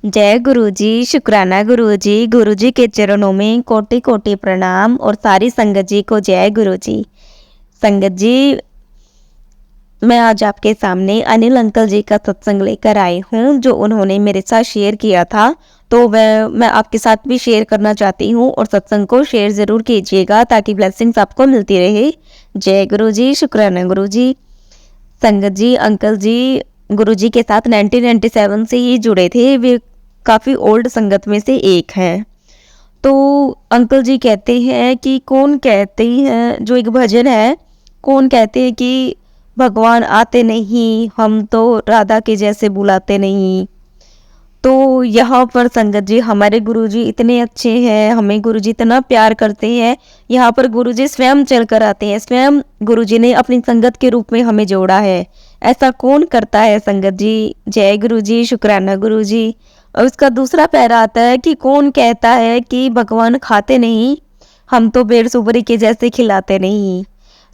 जय गुरुजी, शुक्राना गुरुजी। गुरुजी के चरणों में कोटि कोटि प्रणाम और सारी संगत जी को जय गुरुजी। संगत जी, मैं आज आपके सामने अनिल अंकल जी का सत्संग लेकर आई हूँ, जो उन्होंने मेरे साथ शेयर किया था। तो मैं आपके साथ भी शेयर करना चाहती हूँ और सत्संग को शेयर ज़रूर कीजिएगा ताकि ब्लेसिंग्स आपको मिलती रहे। जय गुरुजी, शुक्राना गुरुजी। संगत जी, अंकल जी गुरुजी के साथ 1997 से ही जुड़े थे। वे काफ़ी ओल्ड संगत में से एक हैं। तो अंकल जी कहते हैं कि कौन कहते हैं, जो एक भजन है, कौन कहते हैं कि भगवान आते नहीं, हम तो राधा के जैसे बुलाते नहीं। तो यहाँ पर संगत जी, हमारे गुरुजी इतने अच्छे हैं, हमें गुरुजी इतना प्यार करते हैं। यहाँ पर गुरुजी स्वयं चल कर आते हैं, स्वयं गुरुजी ने अपनी संगत के रूप में हमें जोड़ा है। ऐसा कौन करता है संगत जी। जय गुरुजी, शुक्राना गुरुजी। और उसका दूसरा पैरा आता है कि कौन कहता है कि भगवान खाते नहीं, हम तो बेर सुबरी के जैसे खिलाते नहीं।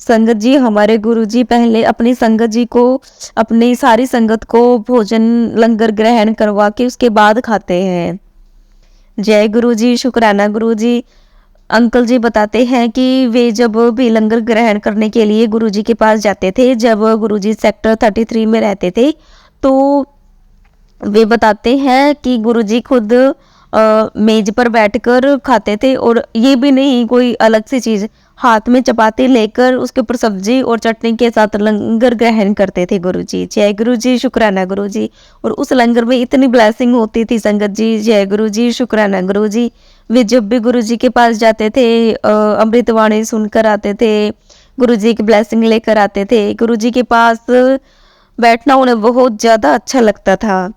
संगत जी, हमारे गुरुजी पहले अपनी संगत जी को, अपनी सारी संगत को भोजन लंगर ग्रहण करवा के उसके बाद खाते हैं। जय गुरुजी, शुक्राना गुरुजी। अंकल जी बताते हैं कि वे जब भी लंगर ग्रहण करने के लिए गुरुजी के पास जाते थे, जब गुरुजी सेक्टर 33 में रहते थे, तो वे बताते हैं कि गुरुजी खुद मेज पर बैठकर खाते थे। और ये भी नहीं कोई अलग सी चीज़, हाथ में चपाती लेकर उसके ऊपर सब्जी और चटनी के साथ लंगर ग्रहण करते थे गुरुजी। जय गुरुजी, शुक्राना गुरुजी। और उस लंगर में इतनी ब्लेसिंग होती थी संगत जी। जय गुरुजी, शुक्राना गुरुजी। वे जब भी गुरुजी के पास जाते थे, अमृतवाणी सुनकर आते थे, गुरुजी की ब्लेसिंग लेकर आते थे। गुरुजी के पास बैठना उन्हें बहुत ज़्यादा अच्छा लगता था।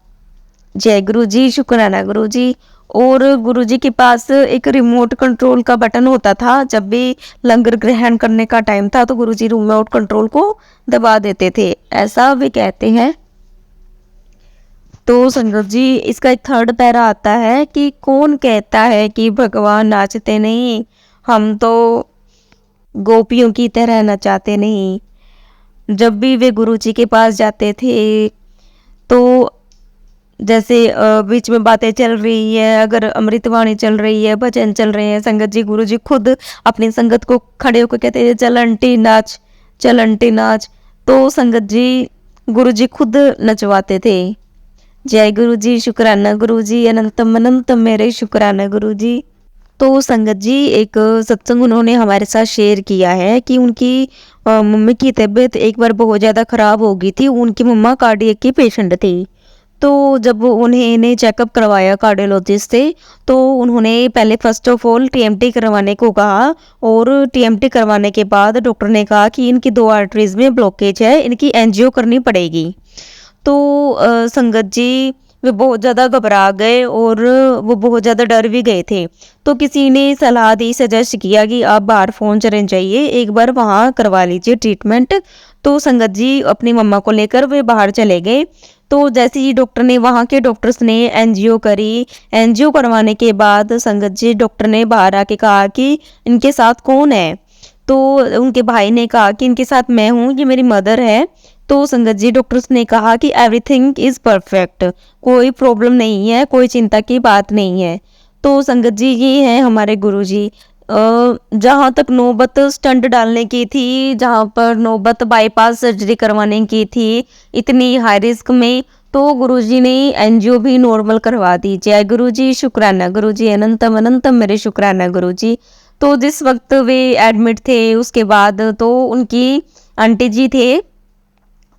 जय गुरुजी, शुक्राना गुरुजी। और गुरुजी के पास एक रिमोट कंट्रोल का बटन होता था। जब भी लंगर ग्रहण करने का टाइम था तो गुरुजी रिमोट कंट्रोल को दबा देते थे, ऐसा वे कहते हैं। तो संगत जी, इसका एक थर्ड पैरा आता है कि कौन कहता है कि भगवान नाचते नहीं, हम तो गोपियों की तरह नचाते नहीं। जब भी वे गुरुजी के पास जाते थे, तो जैसे बीच में बातें चल रही है, अगर अमृतवाणी चल रही है, भजन चल रहे हैं, संगत जी गुरुजी खुद अपनी संगत को खड़े होकर कहते थे, चल आंटी नाच, चल आंटी नाच। तो संगत जी गुरुजी खुद नचवाते थे। जय गुरुजी, शुक्राना गुरुजी। अनंतम अनंतम मेरे शुक्राना गुरुजी। तो संगत जी, एक सत्संग उन्होंने हमारे साथ शेयर किया है कि उनकी मम्मी की तबीयत एक बार बहुत ज़्यादा ख़राब हो गई थी। उनकी मम्मा कार्डियक की पेशेंट थी। तो जब उन्हें चेकअप करवाया कार्डियोलॉजिस्ट से, तो उन्होंने पहले फर्स्ट ऑफ ऑल टीएमटी करवाने को कहा। और टीएमटी करवाने के बाद डॉक्टर ने कहा कि इनकी 2 आर्टरीज में ब्लॉकेज है, इनकी एंजियो करनी पड़ेगी। तो संगत जी, वे बहुत ज़्यादा घबरा गए और वो बहुत ज़्यादा डर भी गए थे। तो किसी ने सलाह दी, सजेस्ट किया कि आप बाहर फ़ोन चले जाइए, एक बार वहाँ करवा लीजिए ट्रीटमेंट। तो संगत जी अपनी मम्मा को लेकर वे बाहर चले गए। तो जैसे ही डॉक्टर ने, वहाँ के डॉक्टर्स ने एंजियो करी। एंजियो करवाने के बाद संगत जी डॉक्टर ने बाहर आके कहा कि इनके साथ कौन है। तो उनके भाई ने कहा कि इनके साथ मैं हूँ, ये मेरी मदर है। तो संगत जी डॉक्टर्स ने कहा कि एवरीथिंग इज़ परफेक्ट, कोई प्रॉब्लम नहीं है, कोई चिंता की बात नहीं है। तो संगत जी, ये हैं हमारे गुरुजी। जहाँ तक नौबत स्टंट डालने की थी, जहाँ पर नौबत बाईपास सर्जरी करवाने की थी, इतनी हाई रिस्क में, तो गुरुजी ने एंजियो भी नॉर्मल करवा दी। जय गुरुजी, शुक्राना गुरुजी। अनंतम अनंतम मेरे शुक्राना गुरुजी। तो जिस वक्त वे एडमिट थे, उसके बाद तो उनकी आंटी जी थे,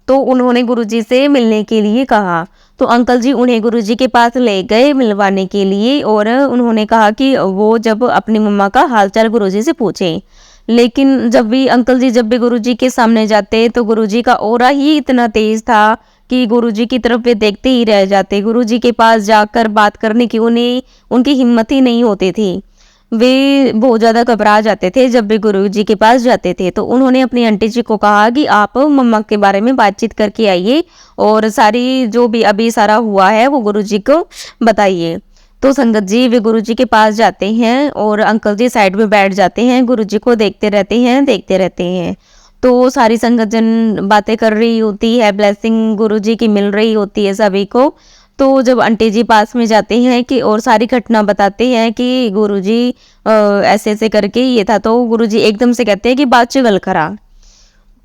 तो उन्होंने गुरुजी से मिलने के लिए कहा। तो अंकल जी उन्हें गुरुजी के पास ले गए मिलवाने के लिए। और उन्होंने कहा कि वो जब अपनी मम्मा का हालचाल गुरुजी से पूछें। लेकिन जब भी गुरुजी के सामने जाते, तो गुरुजी का ऑरा ही इतना तेज था कि गुरुजी की तरफ वे देखते ही रह जाते। गुरुजी के पास जाकर बात करने की उनकी हिम्मत ही नहीं होती थी। वे बहुत ज़्यादा घबरा जाते थे जब भी गुरुजी के पास जाते थे। तो उन्होंने अपनी आंटी जी को कहा कि आप मम्मा के बारे में बातचीत करके आइए और सारी जो भी अभी सारा हुआ है वो गुरुजी को बताइए। तो संगत जी वे गुरुजी के पास जाते हैं और अंकल जी साइड में बैठ जाते हैं, गुरुजी को देखते रहते हैं। तो सारी संगत जन बातें कर रही होती है, ब्लेसिंग गुरुजी की मिल रही होती है सभी को। तो जब आंटी जी पास में जाते हैं कि और सारी घटना बताते हैं कि गुरुजी ऐसे ऐसे करके ये था, तो गुरुजी एकदम से कहते हैं कि बात च गल करा।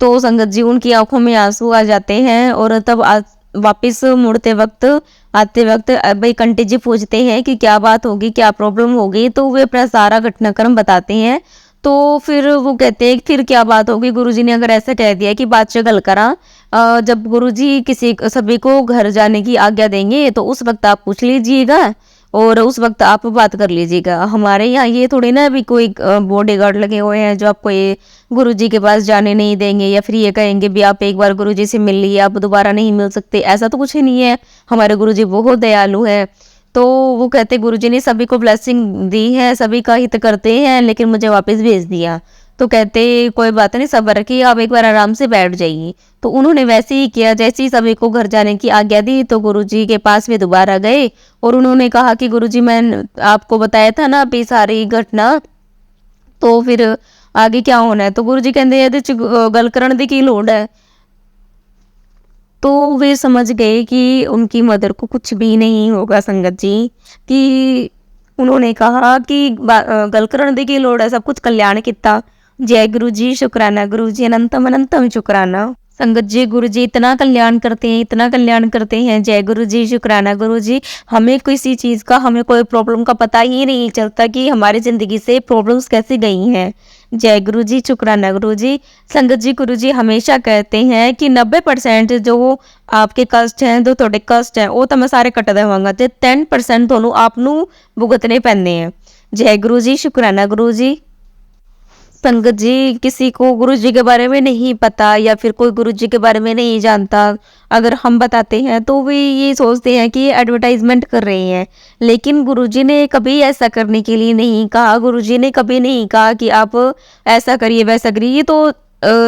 तो संगत जी उनकी आंखों में आंसू आ जाते हैं और तब वापस मुड़ते वक्त आते वक्त भाई कंटी जी पूछते हैं कि क्या बात होगी, क्या प्रॉब्लम होगी, तो वे अपना सारा घटनाक्रम बताते हैं। तो फिर वो कहते हैं फिर क्या बात होगी, गुरुजी ने अगर ऐसा कह दिया कि बात गल करा, जब गुरुजी किसी सभी को घर जाने की आज्ञा देंगे तो उस वक्त आप पूछ लीजिएगा और उस वक्त आप बात कर लीजिएगा। हमारे यहाँ ये थोड़ी ना अभी कोई बॉडीगार्ड लगे हुए हैं जो आपको ये गुरुजी के पास जाने नहीं देंगे या फिर ये कहेंगे भी आप एक बार गुरुजी से मिल लिए आप दोबारा नहीं मिल सकते, ऐसा तो कुछ ही नहीं है। हमारे गुरुजी बहुत दयालु है। तो वो कहते गुरुजी ने सभी को ब्लेसिंग दी है, सभी का हित करते हैं, लेकिन मुझे वापस भेज दिया। तो कहते कोई बात नहीं, सब्र रखिए, आप एक बार आराम से बैठ जाइए। तो उन्होंने वैसे ही किया, जैसे ही सभी को घर जाने की आज्ञा दी तो गुरुजी के पास वे दोबारा गए और उन्होंने कहा कि गुरुजी मैं आपको बताया था ना अभी सारी घटना, तो फिर आगे क्या होना है। तो गुरुजी कहते ਇਹਦੇ ਚ ਗੱਲ ਕਰਨ ਦੀ ਕੀ ਲੋੜ है। तो वे समझ गए कि उनकी मदर को कुछ भी नहीं होगा संगत जी, कि उन्होंने कहा कि गल करन दी की लोड़ है, सब कुछ कल्याण किता। जय गुरु जी, शुक्राना गुरु जी, अनंतम अनंतम शुक्राना। संगत जी गुरु जी इतना कल्याण करते हैं, इतना कल्याण करते हैं। जय गुरु जी, शुक्राना गुरु जी। हमें किसी चीज का, हमें कोई प्रॉब्लम का पता ही नहीं चलता कि हमारी जिंदगी से प्रॉब्लम्स कैसे गई हैं। जय गुरु जी, शुक्राना गुरु जी। संगत जी गुरु जी हमेशा कहते हैं कि 90% जो आपके कष्ट हैं, जो थोड़े कष्ट हैं, वो तो मैं सारे कट देवांगा ते 10% ਤੁਹਾਨੂੰ ਆਪ ਨੂੰ ਭੁਗਤਨੇ ਪੈਂਦੇ हैं। जय गुरु जी, शुक्राना गुरु जी। संगत जी किसी को गुरु जी के बारे में नहीं पता या फिर कोई गुरु जी के बारे में नहीं जानता, अगर हम बताते हैं तो वे ये सोचते हैं कि ये एडवर्टाइजमेंट कर रहे हैं। लेकिन गुरु जी ने कभी ऐसा करने के लिए नहीं कहा, गुरु जी ने कभी नहीं कहा कि आप ऐसा करिए वैसा करिए। ये तो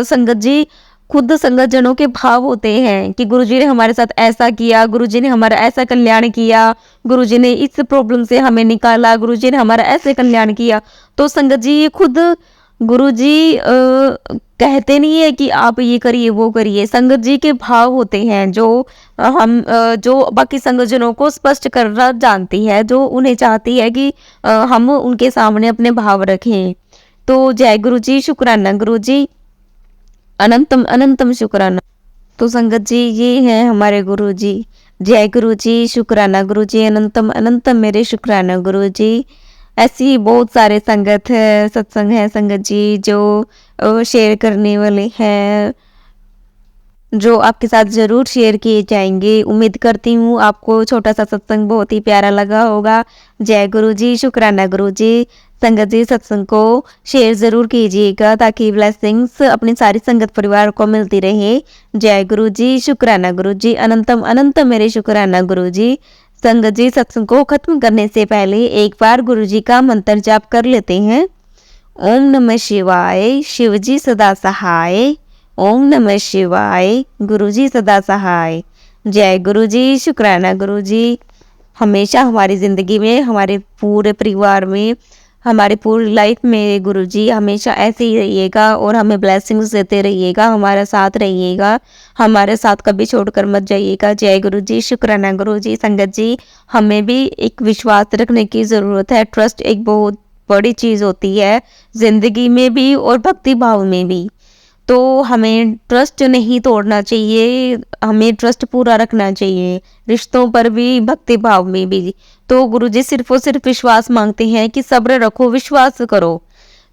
संगत जी खुद संगत जनों के भाव होते हैं कि गुरु जी ने हमारे साथ ऐसा किया, गुरु जी ने हमारा ऐसा कल्याण किया, गुरु जी ने इस प्रॉब्लम से हमें निकाला, गुरु जी ने हमारा ऐसे कल्याण किया। तो संगत जी ये खुद गुरुजी कहते नहीं है कि आप ये करिए वो करिए, संगत जी के भाव होते हैं जो हम जो बाकी संगतजनों को स्पष्ट करना जानती है, जो उन्हें चाहती है कि हम उनके सामने अपने भाव रखें। तो जय गुरु जी, शुक्राना गुरु जी, अनंतम अनंतम शुक्राना। तो संगत जी ये हैं हमारे गुरु जी। जय गुरु जी, शुक्राना गुरु जी, अनंतम अनंतम मेरे शुक्राना गुरु जी। ऐसी ही बहुत सारे संगत है, सत्संग है संगत जी जो शेयर करने वाले हैं, जो आपके साथ ज़रूर शेयर किए जाएंगे। उम्मीद करती हूँ आपको छोटा सा सत्संग बहुत ही प्यारा लगा होगा। जय गुरु जी, शुक्राना गुरु जी। संगत जी सत्संग को शेयर ज़रूर कीजिएगा ताकि ब्लेसिंग्स अपनी सारी संगत परिवार को मिलती रहे। जय गुरु जी, शुक्राना गुरु जी, अनंतम अनंतम मेरे शुक्राना गुरु जी। संगत जी सत्संग को खत्म करने से पहले एक बार गुरु जी का मंत्र जाप कर लेते हैं। ओम नमः शिवाय, शिव जी सदा सहाय। ओम नमः शिवाय, गुरु जी सदा सहाय। जय गुरु जी, शुक्राना गुरु जी। हमेशा हमारी ज़िंदगी में, हमारे पूरे परिवार में, हमारी पूरी लाइफ में गुरु जी हमेशा ऐसे ही रहिएगा और हमें ब्लेसिंग्स देते रहिएगा, हमारे साथ रहिएगा, हमारे साथ कभी छोड़कर मत जाइएगा। जय गुरु जी, शुक्राना गुरु जी। संगत जी हमें भी एक विश्वास रखने की ज़रूरत है। ट्रस्ट एक बहुत बड़ी चीज़ होती है ज़िंदगी में भी और भक्ति भाव में भी। तो हमें ट्रस्ट नहीं तोड़ना चाहिए, हमें ट्रस्ट पूरा रखना चाहिए, रिश्तों पर भी भक्ति भाव में भी। तो गुरुजी सिर्फ और सिर्फ विश्वास मांगते हैं कि सब्र रखो, विश्वास करो,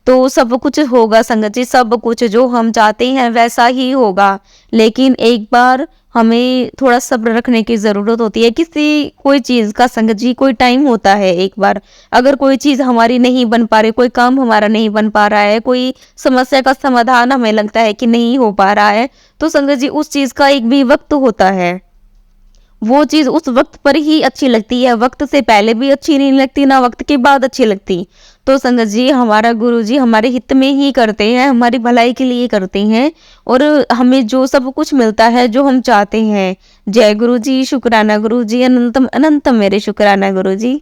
तो सब कुछ होगा संगत जी। सब कुछ जो हम चाहते हैं वैसा ही होगा, लेकिन एक बार हमें थोड़ा सब्र रखने की ज़रूरत होती है। किसी कोई चीज़ का संगत जी कोई टाइम होता है। एक बार अगर कोई चीज़ हमारी नहीं बन पा रही, कोई काम हमारा नहीं बन पा रहा है, कोई समस्या का समाधान हमें लगता है कि नहीं हो पा रहा है, तो संगत जी उस चीज़ का एक भी वक्त होता है। वो चीज़ उस वक्त पर ही अच्छी लगती है, वक्त से पहले भी अच्छी नहीं लगती, ना वक्त के बाद अच्छी लगती। तो संगत जी हमारा गुरु जी हमारे हित में ही करते हैं, हमारी भलाई के लिए करते हैं और हमें जो सब कुछ मिलता है जो हम चाहते हैं। जय गुरु जी, शुक्राना गुरु जी, अनंतम अनंतम मेरे शुक्राना गुरु जी।